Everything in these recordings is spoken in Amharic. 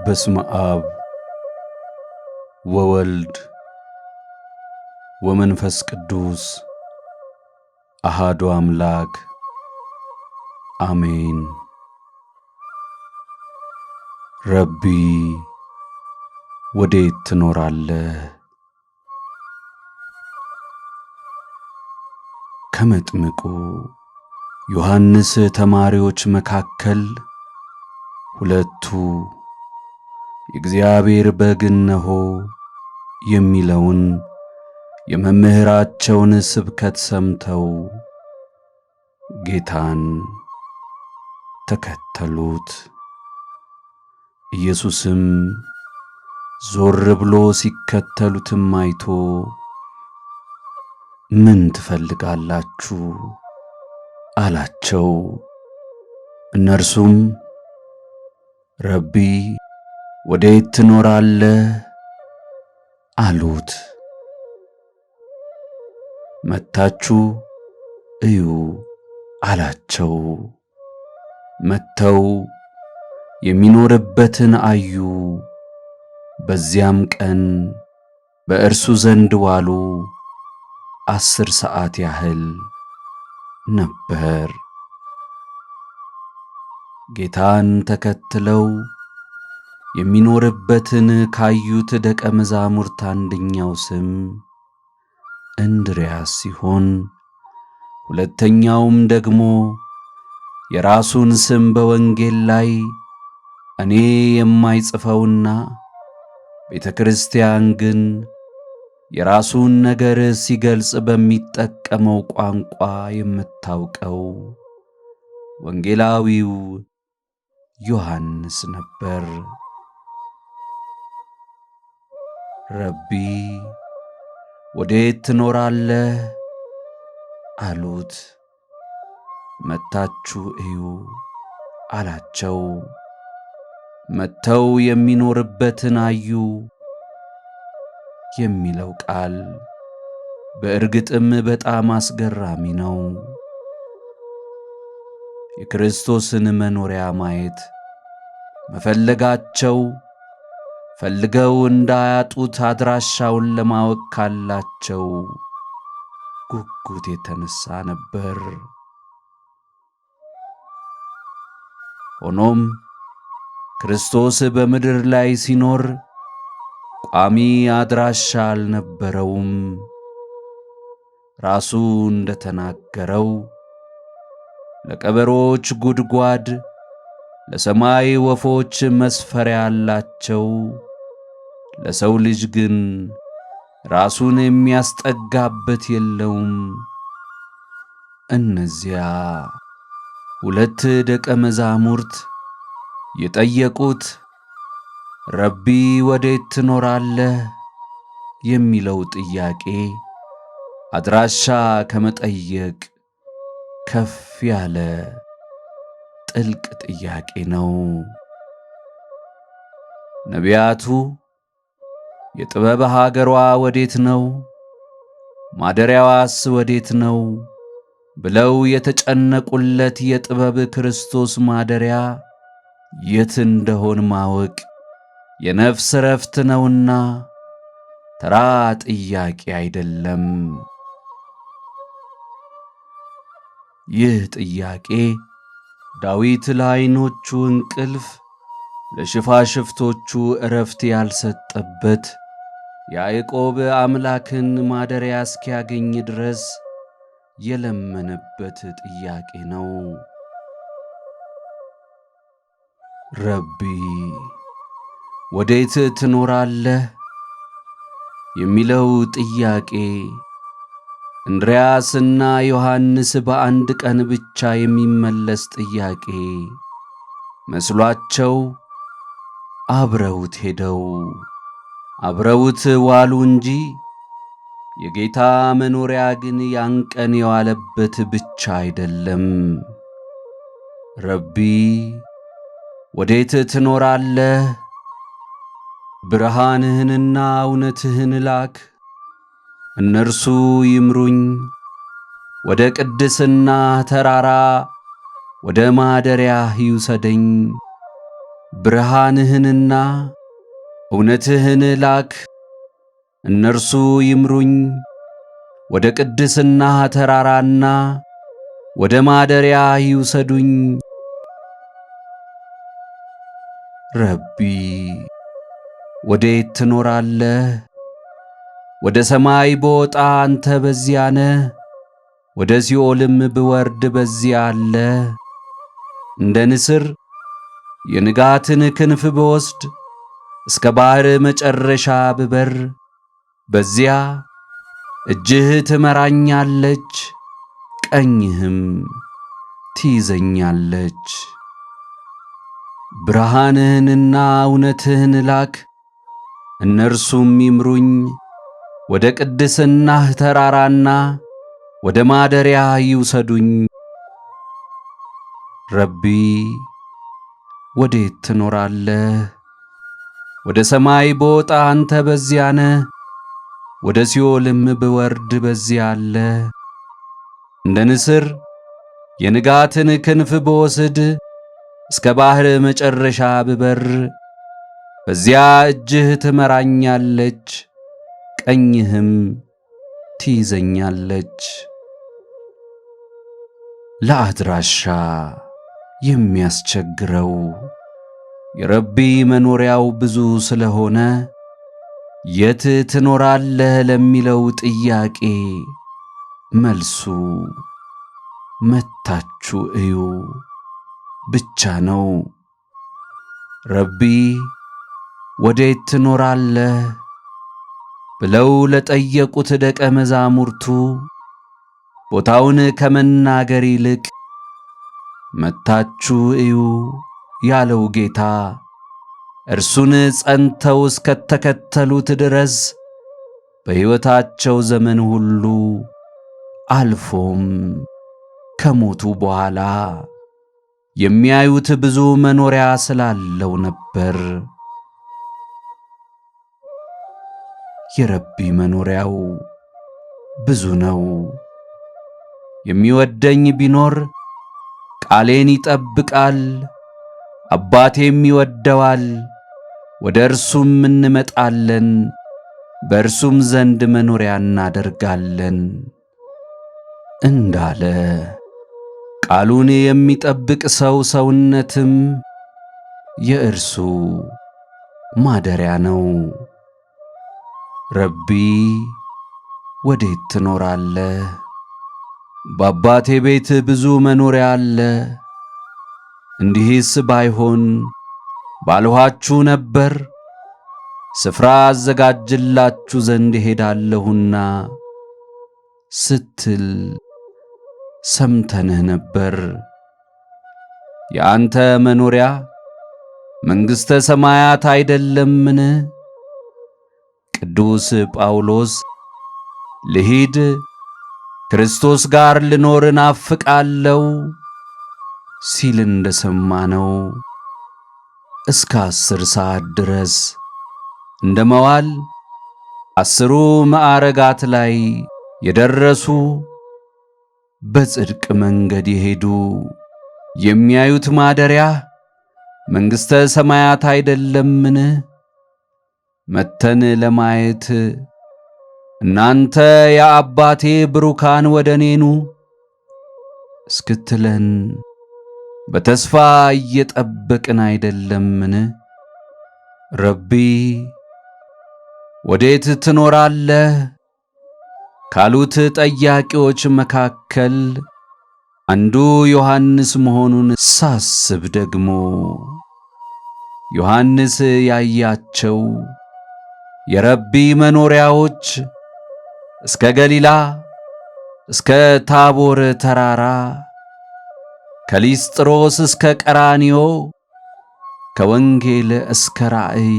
በስመ አብ ወወልድ ወመንፈስ ቅዱስ አሃዱ አምላክ አሜን። ረቢ ወዴት ትኖራለህ? ከመጥምቁ ዮሐንስ ተማሪዎች መካከል ሁለቱ የእግዚአብሔር በግ እነሆ የሚለውን የመምህራቸውን ስብከት ሰምተው ጌታን ተከተሉት። ኢየሱስም ዞር ብሎ ሲከተሉትም አይቶ ምን ትፈልጋላችሁ አላቸው። እነርሱም ረቢ ወዴት ትኖራለህ አሉት። መጥታችሁ እዩ አላቸው። መጥተው የሚኖርበትን አዩ። በዚያም ቀን በእርሱ ዘንድ ዋሉ። 10 ሰዓት ያህል ነበር። ጌታን ተከትለው የሚኖርበትን ካዩት ደቀ መዛሙርት አንደኛው ስም እንድርያስ ሲሆን ሁለተኛውም ደግሞ የራሱን ስም በወንጌል ላይ እኔ የማይጽፈውና ቤተ ክርስቲያን ግን የራሱን ነገር ሲገልጽ በሚጠቀመው ቋንቋ የምታውቀው ወንጌላዊው ዮሐንስ ነበር። ረቢ ወዴት ትኖራለህ አሉት። መጥታችሁ እዩ አላቸው። መጥተው የሚኖርበትን አዩ የሚለው ቃል በእርግጥም በጣም አስገራሚ ነው። የክርስቶስን መኖሪያ ማየት መፈለጋቸው ፈልገው እንዳያጡት አድራሻውን ለማወቅ ካላቸው ጉጉት የተነሳ ነበር። ሆኖም ክርስቶስ በምድር ላይ ሲኖር ቋሚ አድራሻ አልነበረውም። ራሱ እንደተናገረው ለቀበሮች ጉድጓድ፣ ለሰማይ ወፎች መስፈሪያ አላቸው፣ ለሰው ልጅ ግን ራሱን የሚያስጠጋበት የለውም። እነዚያ 2 ደቀ መዛሙርት የጠየቁት ረቢ ወዴት ትኖራለህ የሚለው ጥያቄ አድራሻ ከመጠየቅ ከፍ ያለ ጥልቅ ጥያቄ ነው። ነቢያቱ የጥበብ ሀገሯ ወዴት ነው? ማደሪያዋስ ወዴት ነው? ብለው የተጨነቁለት የጥበብ ክርስቶስ ማደሪያ የት እንደሆን ማወቅ የነፍስ ረፍት ነውና ተራ ጥያቄ አይደለም። ይህ ጥያቄ ዳዊት ለዓይኖቹ እንቅልፍ ለሽፋሽፍቶቹ ዕረፍት ያልሰጠበት ያዕቆብ አምላክን ማደሪያ እስኪያገኝ ድረስ የለመነበት ጥያቄ ነው። ረቢ ወዴት ትኖራለህ የሚለው ጥያቄ እንድርያስና ዮሐንስ በአንድ ቀን ብቻ የሚመለስ ጥያቄ መስሏቸው አብረውት ሄደው አብረውት ዋሉ እንጂ የጌታ መኖሪያ ግን ያን ቀን የዋለበት ብቻ አይደለም። ረቢ ወዴት ትኖራለህ? ብርሃንህንና እውነትህን ላክ፣ እነርሱ ይምሩኝ፣ ወደ ቅድስና ተራራ ወደ ማደሪያህ ይውሰደኝ ብርሃንህንና እውነትህን ላክ። እነርሱ ይምሩኝ ወደ ቅድስናህ ተራራና ወደ ማደሪያ ይውሰዱኝ። ረቢ ወዴት ትኖራለህ? ወደ ሰማይ ብወጣ አንተ በዚያ ነህ፣ ወደ ሲኦልም ብወርድ በዚያ አለ። እንደ ንስር የንጋትን ክንፍ ብወስድ እስከ ባሕር መጨረሻ ብበር በዚያ እጅህ ትመራኛለች፣ ቀኝህም ትይዘኛለች። ብርሃንህንና እውነትህን ላክ፣ እነርሱም ይምሩኝ ወደ ቅድስናህ ተራራና ወደ ማደሪያ ይውሰዱኝ። ረቢ ወዴት ትኖራለህ? ወደ ሰማይ ብወጣ አንተ በዚያ ነህ፣ ወደ ሲኦልም ብወርድ በዚያ አለ። እንደ ንስር የንጋትን ክንፍ ብወስድ እስከ ባሕር መጨረሻ ብበር በዚያ እጅህ ትመራኛለች፣ ቀኝህም ትይዘኛለች። ለአድራሻ የሚያስቸግረው የረቢ መኖሪያው ብዙ ስለሆነ የት ትኖራለህ ለሚለው ጥያቄ መልሱ መታችሁ እዩ ብቻ ነው። ረቢ ወዴት ትኖራለህ ብለው ለጠየቁት ደቀ መዛሙርቱ ቦታውን ከመናገር ይልቅ መታችሁ እዩ ያለው ጌታ እርሱን ጸንተው እስከተከተሉት ድረስ በሕይወታቸው ዘመን ሁሉ አልፎም ከሞቱ በኋላ የሚያዩት ብዙ መኖሪያ ስላለው ነበር። የረቢ መኖሪያው ብዙ ነው። የሚወደኝ ቢኖር ቃሌን ይጠብቃል፣ አባቴም ይወደዋል፣ ወደ እርሱም እንመጣለን፣ በእርሱም ዘንድ መኖሪያ እናደርጋለን እንዳለ ቃሉን የሚጠብቅ ሰው ሰውነትም የእርሱ ማደሪያ ነው። ረቢ ወዴት ትኖራለህ? በአባቴ ቤት ብዙ መኖሪያ አለ። እንዲህስ ባይሆን ባልኋችሁ ነበር፣ ስፍራ አዘጋጅላችሁ ዘንድ እሄዳለሁና ስትል ሰምተንህ ነበር። የአንተ መኖሪያ መንግሥተ ሰማያት አይደለምን? ቅዱስ ጳውሎስ ልሂድ ክርስቶስ ጋር ልኖር እናፍቃለሁ ሲል እንደሰማነው እስከ 10 ሰዓት ድረስ እንደ መዋል 10ሩ ማዕረጋት ላይ የደረሱ በጽድቅ መንገድ የሄዱ የሚያዩት ማደሪያ መንግሥተ ሰማያት አይደለምን? መተን ለማየት እናንተ የአባቴ ብሩካን ወደ እኔ ኑ እስክትለን በተስፋ እየጠበቅን አይደለምን? ረቢ ወዴት ትኖራለህ ካሉት ጠያቂዎች መካከል አንዱ ዮሐንስ መሆኑን ሳስብ ደግሞ ዮሐንስ ያያቸው የረቢ መኖሪያዎች እስከ ገሊላ እስከ ታቦር ተራራ ከሊስጥሮስ እስከ ቀራንዮ ከወንጌል እስከ ራእይ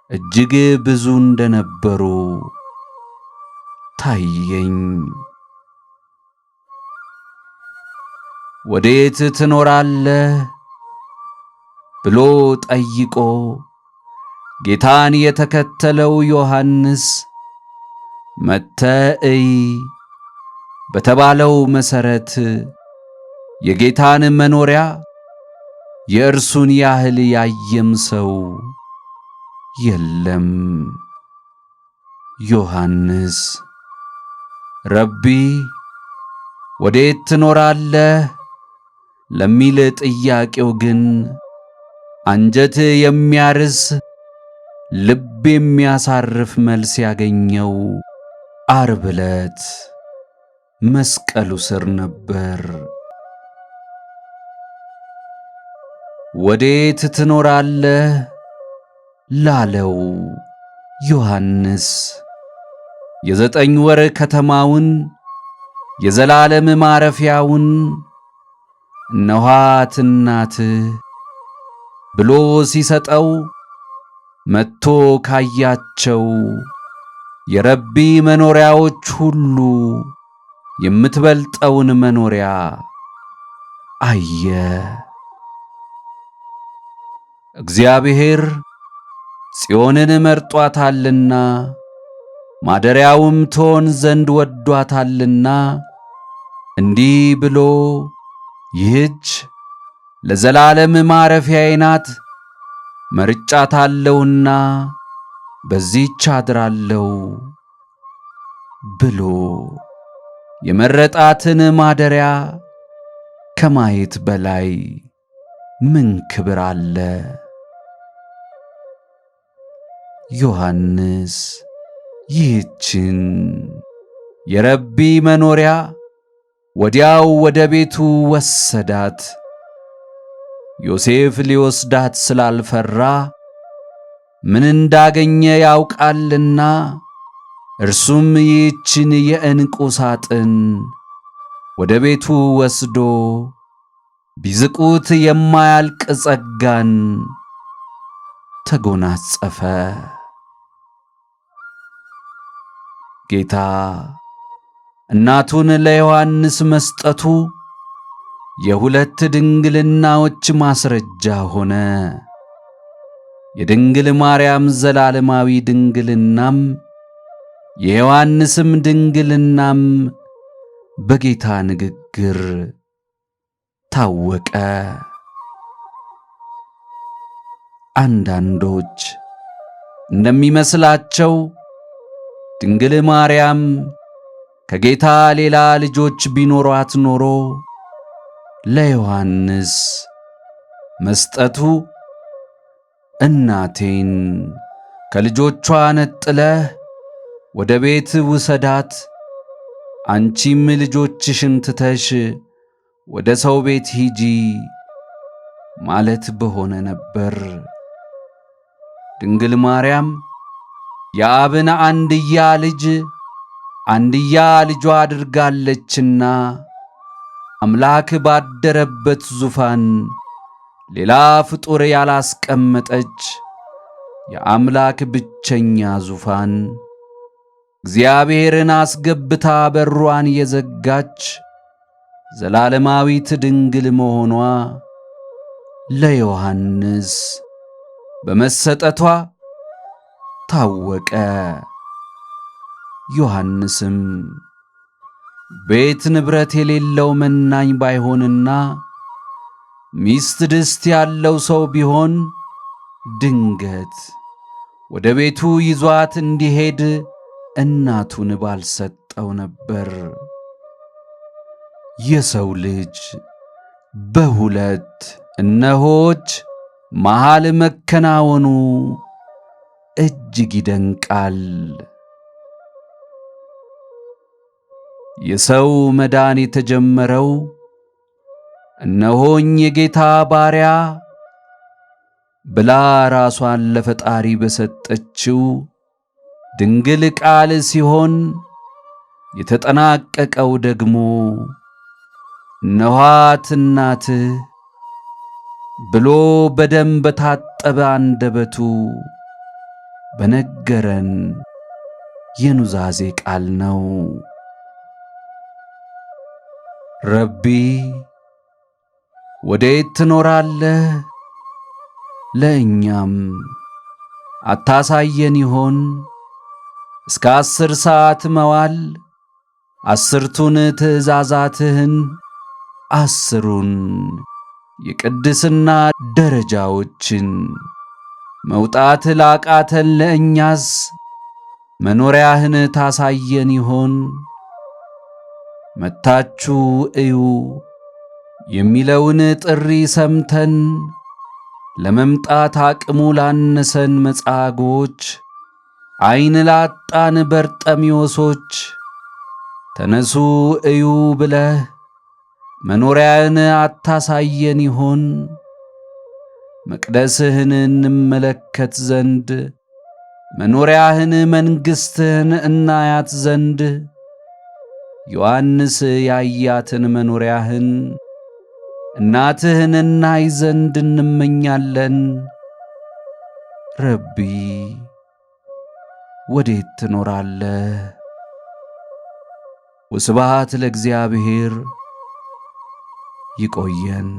እጅግ ብዙ እንደነበሩ ታየኝ። ወዴት ትኖራለህ ብሎ ጠይቆ ጌታን የተከተለው ዮሐንስ መጥተህ እይ በተባለው መሠረት የጌታን መኖሪያ የእርሱን ያህል ያየም ሰው የለም። ዮሐንስ ረቢ ወዴት ትኖራለህ ለሚል ጥያቄው ግን አንጀት የሚያርስ ልብ የሚያሳርፍ መልስ ያገኘው ዓርብ ዕለት መስቀሉ ስር ነበር። ወዴት ትኖራለህ ላለው ዮሐንስ የ9 ወር ከተማውን የዘላለም ማረፊያውን እነኋት እናትህ ብሎ ሲሰጠው መጥቶ ካያቸው የረቢ መኖሪያዎች ሁሉ የምትበልጠውን መኖሪያ አየ። እግዚአብሔር ጽዮንን መርጧታልና ማደሪያውም ትሆን ዘንድ ወዷታልና እንዲህ ብሎ ይህች ለዘላለም ማረፊያዬ ናት፣ መርጫታለሁና በዚህች አድራለሁ ብሎ የመረጣትን ማደሪያ ከማየት በላይ ምን ክብር አለ? ዮሐንስ ይህችን የረቢ መኖሪያ ወዲያው ወደ ቤቱ ወሰዳት። ዮሴፍ ሊወስዳት ስላልፈራ ምን እንዳገኘ ያውቃልና እርሱም ይህችን የዕንቁ ሳጥን ወደ ቤቱ ወስዶ ቢዝቁት የማያልቅ ጸጋን ተጎናጸፈ። ጌታ እናቱን ለዮሐንስ መስጠቱ የሁለት ድንግልናዎች ማስረጃ ሆነ። የድንግል ማርያም ዘላለማዊ ድንግልናም የዮሐንስም ድንግልናም በጌታ ንግግር ታወቀ። አንዳንዶች እንደሚመስላቸው ድንግል ማርያም ከጌታ ሌላ ልጆች ቢኖሯት ኖሮ ለዮሐንስ መስጠቱ እናቴን ከልጆቿ ነጥለህ ወደ ቤት ውሰዳት፣ አንቺም ልጆችሽን ትተሽ ወደ ሰው ቤት ሂጂ ማለት በሆነ ነበር። ድንግል ማርያም የአብን አንድያ ልጅ አንድያ ልጇ አድርጋለችና አምላክ ባደረበት ዙፋን ሌላ ፍጡር ያላስቀመጠች የአምላክ ብቸኛ ዙፋን እግዚአብሔርን አስገብታ በሯን የዘጋች ዘላለማዊት ድንግል መሆኗ ለዮሐንስ በመሰጠቷ ታወቀ። ዮሐንስም ቤት ንብረት የሌለው መናኝ ባይሆንና ሚስት ድስት ያለው ሰው ቢሆን ድንገት ወደ ቤቱ ይዟት እንዲሄድ እናቱን ባልሰጠው ነበር። የሰው ልጅ በሁለት እነሆች መሃል መከናወኑ እጅግ ይደንቃል። የሰው መዳን የተጀመረው እነሆኝ የጌታ ባሪያ ብላ ራሷን ለፈጣሪ በሰጠችው ድንግል ቃል ሲሆን የተጠናቀቀው ደግሞ እነኋት እናትህ ብሎ በደም በታጠበ አንደበቱ በነገረን የኑዛዜ ቃል ነው። ረቢ ወዴት ትኖራለህ? ለእኛም አታሳየን ይሆን? እስከ 10 ሰዓት መዋል 10ቱን ትእዛዛትህን 10ሩን የቅድስና ደረጃዎችን መውጣት ላቃተን ለእኛስ መኖሪያህን ታሳየን ይሆን? መጥታችሁ እዩ የሚለውን ጥሪ ሰምተን ለመምጣት አቅሙ ላነሰን መጻጎች፣ ዓይን ላጣን በርጠሚዎሶች ተነሱ እዩ ብለህ መኖሪያህን አታሳየን ይሆን? መቅደስህን እንመለከት ዘንድ መኖሪያህን መንግሥትህን እናያት ዘንድ ዮሐንስ ያያትን መኖሪያህን እናትህን እናይ ዘንድ እንመኛለን። ረቢ ወዴት ትኖራለህ? ወስብሐት ለእግዚአብሔር። ይቆየን።